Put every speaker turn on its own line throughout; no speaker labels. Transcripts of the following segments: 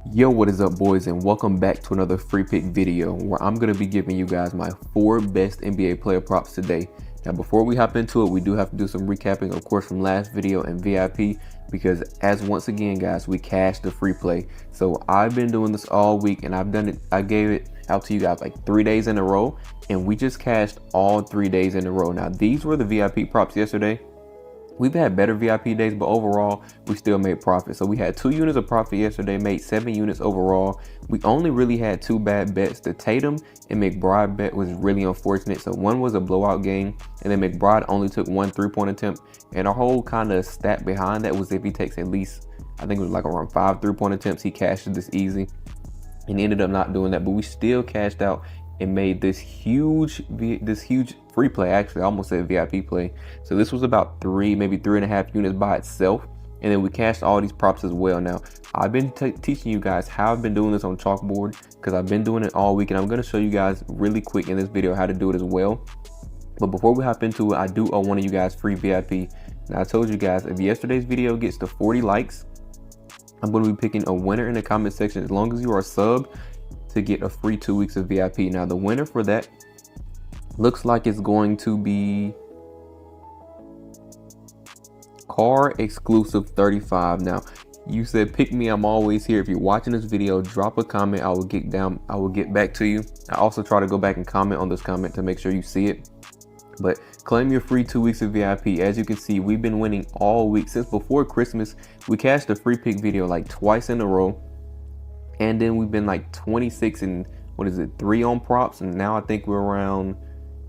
Yo, what is up, boys, and welcome back to another free pick video where I'm going to be giving you guys my 4 best NBA player props today. Now, before we hop into it, we do have to do some recapping, of course, from last video and VIP, because as once again, guys, we cashed the free play. So I've been doing this all week, and I gave it out to you guys like 3 days in a row, and we just cashed all 3 days in a row. Now, these were the VIP props yesterday. We've had better VIP days, but overall, we still made profit. So we had 2 units of profit yesterday, made 7 units overall. We only really had 2 bad bets. The Tatum and McBride bet was really unfortunate. So one was a blowout game, and then McBride only took 1 3-point attempt. And our whole kind of stat behind that was if he takes at least, I think it was like around 5 3-point attempts, he cashed this easy. And he ended up not doing that, but we still cashed out and made this huge free play. Actually, I almost said VIP play. So this was about 3, maybe 3.5 units by itself, and then we cashed all these props as well. Now, I've been teaching you guys how I've been doing this on Chalkboard, because I've been doing it all week, and I'm going to show you guys really quick in this video how to do it as well. But before we hop into it, I do owe one of you guys free VIP. Now, I told you guys, if yesterday's video gets to 40 likes, I'm going to be picking a winner in the comment section as long as you are subbed to get a free 2 weeks of VIP. Now, the winner for that looks like it's going to be Car Exclusive 35. Now, you said pick me, I'm always here. If you're watching this video, drop a comment. I will get back to you. I also try to go back and comment on this comment to make sure you see it. But claim your free 2 weeks of VIP. As you can see, we've been winning all week since before Christmas. We cashed a free pick video like twice in a row. And then we've been like 26 and 3 on props, and now I think we're around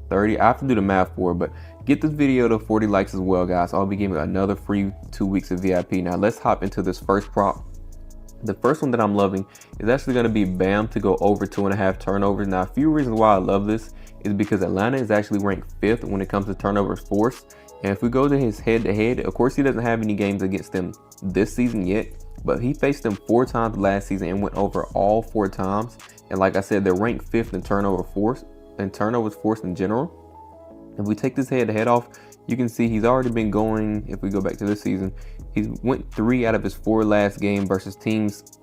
30. I have to do the math for it, but get this video to 40 likes as well, guys. I'll be giving another free 2 weeks of VIP. Now let's hop into this first prop. The first one that I'm loving is actually going to be Bam to go over 2.5 turnovers. Now, a few reasons why I love this is because Atlanta is actually ranked 5th when it comes to turnovers forced. And if we go to his head-to-head, of course he doesn't have any games against them this season yet, but he faced them 4 times last season and went over all 4 times. And like I said, they're ranked 5th in turnovers forced in general. If we take this head-to-head off, you can see he's already been going, if we go back to this season, he went 3 out of his 4 last game versus teams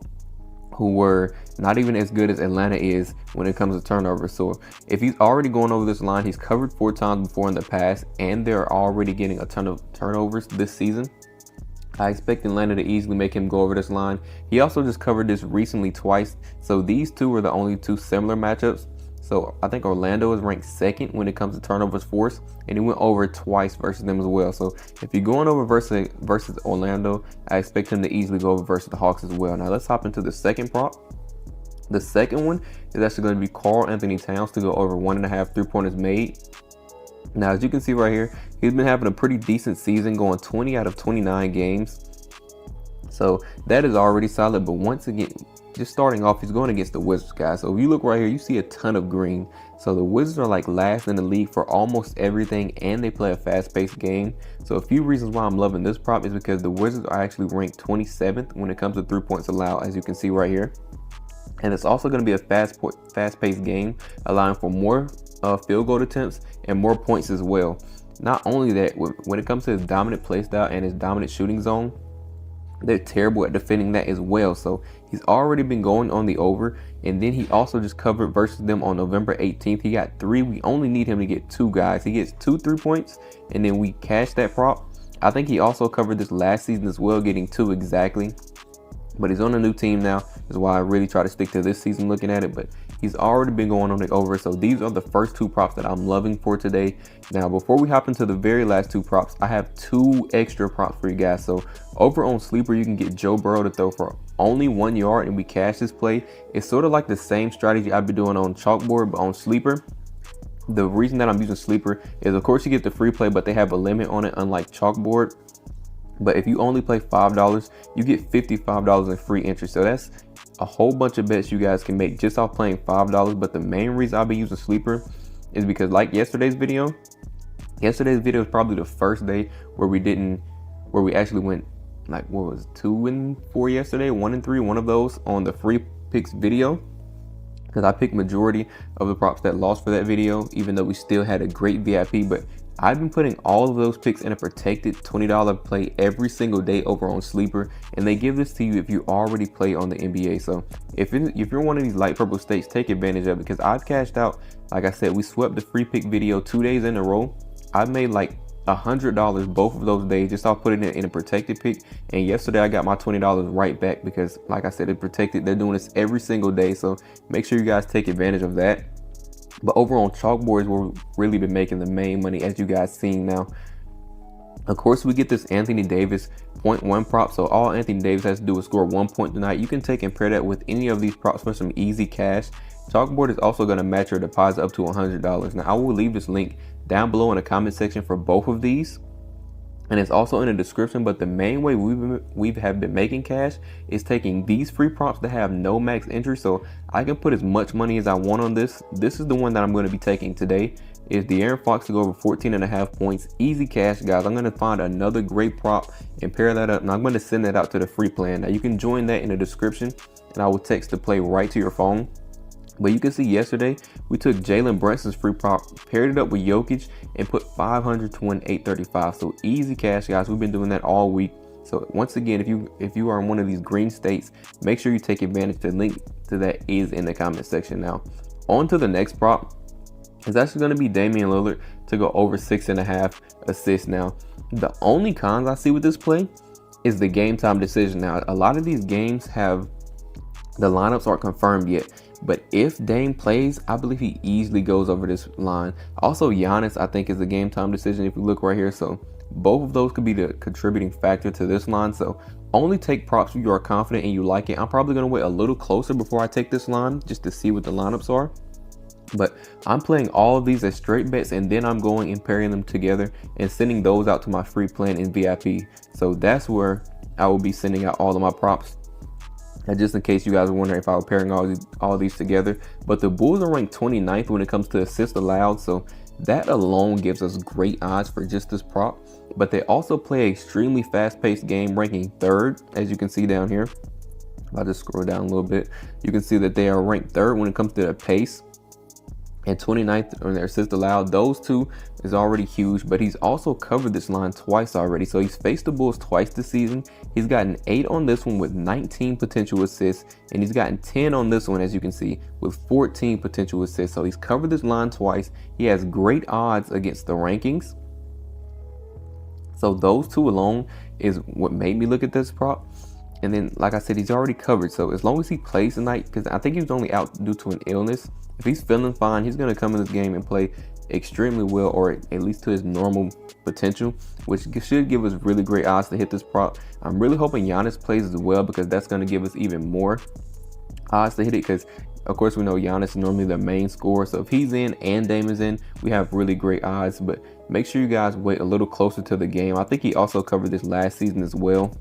who were not even as good as Atlanta is when it comes to turnovers. So if he's already going over this line, he's covered 4 times before in the past, and they're already getting a ton of turnovers this season. I expect Atlanta to easily make him go over this line. He also just covered this recently twice. So these two were the only 2 similar matchups. So I think Orlando is ranked 2nd when it comes to turnovers forced, and he went over twice versus them as well. So if you're going over versus Orlando, I expect him to easily go over versus the Hawks as well. Now let's hop into the second prop. The second one is actually going to be Karl Anthony Towns to go over 1.5 3-pointers made. Now, as you can see right here, he's been having a pretty decent season, going 20 out of 29 games. So that is already solid. But once again, just starting off, he's going against the Wizards, guys. So if you look right here, you see a ton of green. So the Wizards are like last in the league for almost everything, and they play a fast-paced game. So a few reasons why I'm loving this prop is because the Wizards are actually ranked 27th when it comes to 3 points allowed, as you can see right here. And it's also going to be a fast-paced game, allowing for more field goal attempts and more points as well. Not only that, when it comes to his dominant play style and his dominant shooting zone, they're terrible at defending that as well. So he's already been going on the over, and then he also just covered versus them on November 18th. He got 3. We only need him to get 2, guys. He gets 2 3-points, and then we cash that prop. I think he also covered this last season as well, getting 2 exactly. But he's on a new team now. That's why I really try to stick to this season looking at it. But he's already been going on the over. So these are the first 2 props that I'm loving for today. Now, before we hop into the very last 2 props, I have 2 extra props for you guys. So over on Sleeper, you can get Joe Burrow to throw for only 1 yard, and we cash this play. It's sort of like the same strategy I've been doing on Chalkboard, but on Sleeper. The reason that I'm using Sleeper is, of course, you get the free play, but they have a limit on it, unlike Chalkboard. But if you only play $5, you get $55 in free entry. So that's a whole bunch of bets you guys can make just off playing $5. But the main reason I'll be using Sleeper is because, like yesterday's video is probably the first day where we actually went like, what was 2 and 4 yesterday, 1 and 3, one of those on the free picks video. Because I picked majority of the props that lost for that video, even though we still had a great VIP. But I've been putting all of those picks in a protected $20 play every single day over on Sleeper, and they give this to you if you already play on the NBA. So if you're one of these light purple states, take advantage of it, because I've cashed out. Like I said, we swept the free pick video 2 days in a row. I made like $100 both of those days just off putting it in a protected pick, and yesterday I got my $20 right back because, like I said, it's protected. They're doing this every single day, so make sure you guys take advantage of that. But over on Chalkboard is where we've really been making the main money, as you guys seen now. Of course, we get this Anthony Davis 0.1 prop, so all Anthony Davis has to do is score 1 point tonight. You can take and pair that with any of these props for some easy cash. Chalkboard is also going to match your deposit up to $100. Now, I will leave this link down below in the comment section for both of these, and it's also in the description. But the main way we have been making cash is taking these free props that have no max entry, so I can put as much money as I want on this. This is the one that I'm going to be taking today, is De'Aaron Fox to go over 14.5 points. Easy cash, guys. I'm going to find another great prop and pair that up, and I'm going to send that out to the free plan. Now, you can join that in the description, and I will text the play right to your phone. But you can see yesterday we took Jalen Brunson's free prop, paired it up with Jokic, and put 500 to win 835. So easy cash, guys. We've been doing that all week. So once again, if you are in one of these green states, make sure you take advantage. The link to that is in the comment section. Now, on to the next prop. It's actually going to be Damian Lillard to go over 6.5 assists. Now, the only cons I see with this play is the game time decision. Now, a lot of these games have the lineups aren't confirmed yet, but if Dame plays, I believe he easily goes over this line. Also, Giannis, I think, is a game time decision if you look right here. So both of those could be the contributing factor to this line. So only take props if you are confident and you like it. I'm probably going to wait a little closer before I take this line just to see what the lineups are. But I'm playing all of these as straight bets, and then I'm going and pairing them together and sending those out to my free plan in VIP. So that's where I will be sending out all of my props. And just in case you guys are wondering if I was pairing all these together. But the Bulls are ranked 29th when it comes to assists allowed, so that alone gives us great odds for just this prop. But they also play an extremely fast-paced game, ranking 3rd, as you can see down here. If I just scroll down a little bit, you can see that they are ranked 3rd when it comes to their pace, and 29th on their assists allowed. Those two is already huge, but he's also covered this line twice already. So he's faced the Bulls twice this season. He's gotten 8 on this one with 19 potential assists, and he's gotten 10 on this one, as you can see, with 14 potential assists. So he's covered this line twice. He has great odds against the rankings. So those two alone is what made me look at this prop. And then, like I said, he's already covered. So as long as he plays tonight, because I think he was only out due to an illness, if he's feeling fine, he's going to come in this game and play extremely well, or at least to his normal potential, which should give us really great odds to hit this prop. I'm really hoping Giannis plays as well, because that's going to give us even more odds to hit it, because of course we know Giannis is normally the main scorer. So if he's in and Dame is in, we have really great odds. But make sure you guys wait a little closer to the game. I think he also covered this last season as well.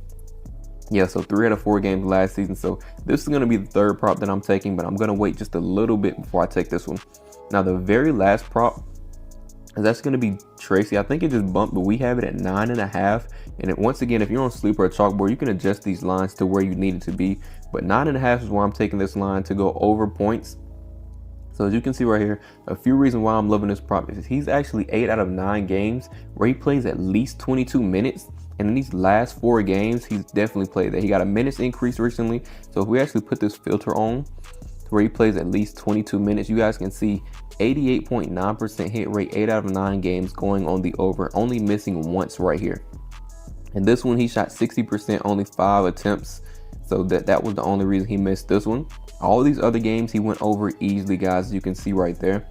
Yeah, so 3 out of 4 games last season. So this is going to be the 3rd prop that I'm taking, but I'm going to wait just a little bit before I take this one. Now, the very last prop is actually going to be Tracy. I think it just bumped, but we have it at 9.5. And once again, if you're on Sleeper or Chalkboard, you can adjust these lines to where you need it to be. But 9.5 is where I'm taking this line to go over points. So as you can see right here, a few reasons why I'm loving this prop is he's actually 8 out of 9 games where he plays at least 22 minutes. And in these last 4 games, he's definitely played that. He got a minutes increase recently. So if we actually put this filter on to where he plays at least 22 minutes, you guys can see 88.9% hit rate, 8 out of 9 games going on the over, only missing once right here. And this one, he shot 60%, only 5 attempts. So that was the only reason he missed this one. All these other games, he went over easily, guys, as you can see right there.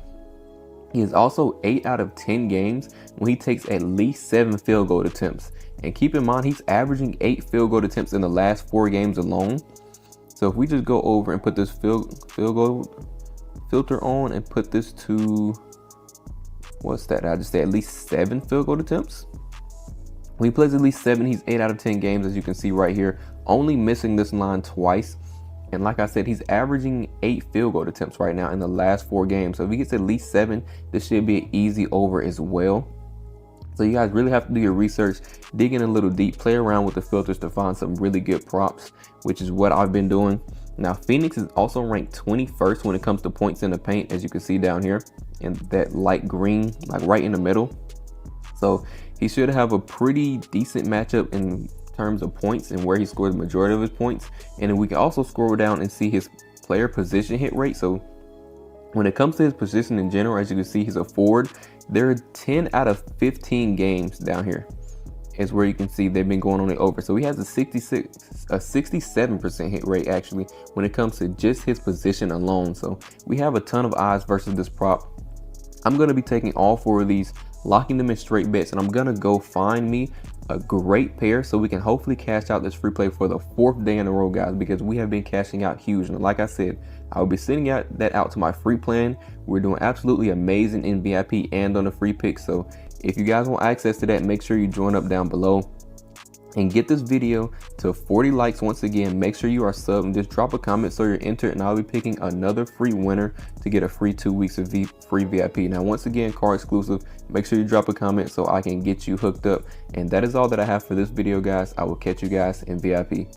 He is also 8 out of 10 games when he takes at least 7 field goal attempts. And keep in mind, he's averaging 8 field goal attempts in the last 4 games alone. So if we just go over and put this field goal filter on and put this to, what's that? I just say at least 7 field goal attempts. When he plays at least 7, he's 8 out of 10 games, as you can see right here, only missing this line twice. And like I said, he's averaging 8 field goal attempts right now in the last 4 games. So if he gets at least 7, this should be an easy over as well. So you guys really have to do your research, dig in a little deep, play around with the filters to find some really good props, which is what I've been doing. Now, Phoenix is also ranked 21st when it comes to points in the paint, as you can see down here in that light green, like right in the middle. So he should have a pretty decent matchup in terms of points and where he scored the majority of his points. And then we can also scroll down and see his player position hit rate. So when it comes to his position in general, as you can see, he's a forward. There are 10 out of 15 games down here is where you can see they've been going on the over. So he has a 67% hit rate actually when it comes to just his position alone. So we have a ton of odds versus this prop. I'm going to be taking all 4 of these, locking them in straight bets, and I'm going to go find me a great pair so we can hopefully cash out this free play for the 4th day in a row, guys, because we have been cashing out huge. And like I said, I will be sending that out to my free plan. We're doing absolutely amazing in VIP and on the free pick. So if you guys want access to that, make sure you join up down below and get this video to 40 likes. Once again, make sure you are subbed and just drop a comment so you're entered, and I'll be picking another free winner to get a free 2 weeks of free VIP. Now, once again, car exclusive, make sure you drop a comment so I can get you hooked up. And that is all that I have for this video, guys. I will catch you guys in VIP.